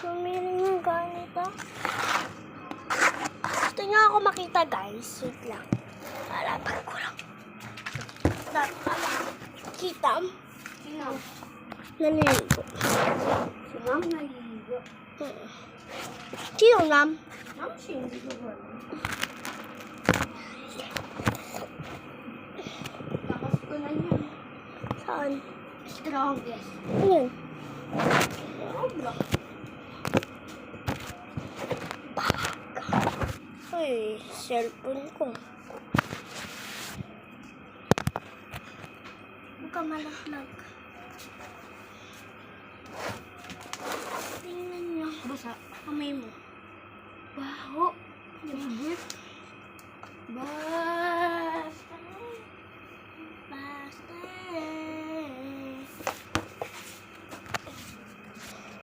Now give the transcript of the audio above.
Bumili ng ganito. Gusto niyo ako makita, guys. Wait lang. Harapan ko lang. Kita? Sino? Naliligo. Si Ma'am naliligo. Sino, Ma'am? Ma'am, hindi ko ba? Tapos ko na yan. Saan? Strongest. Ayan. Roblox. Ay, cellphone ko. Huwag ka malaglag. Tingnan niyo. Basa. Kamay mo. Baho. Favorite. Ba.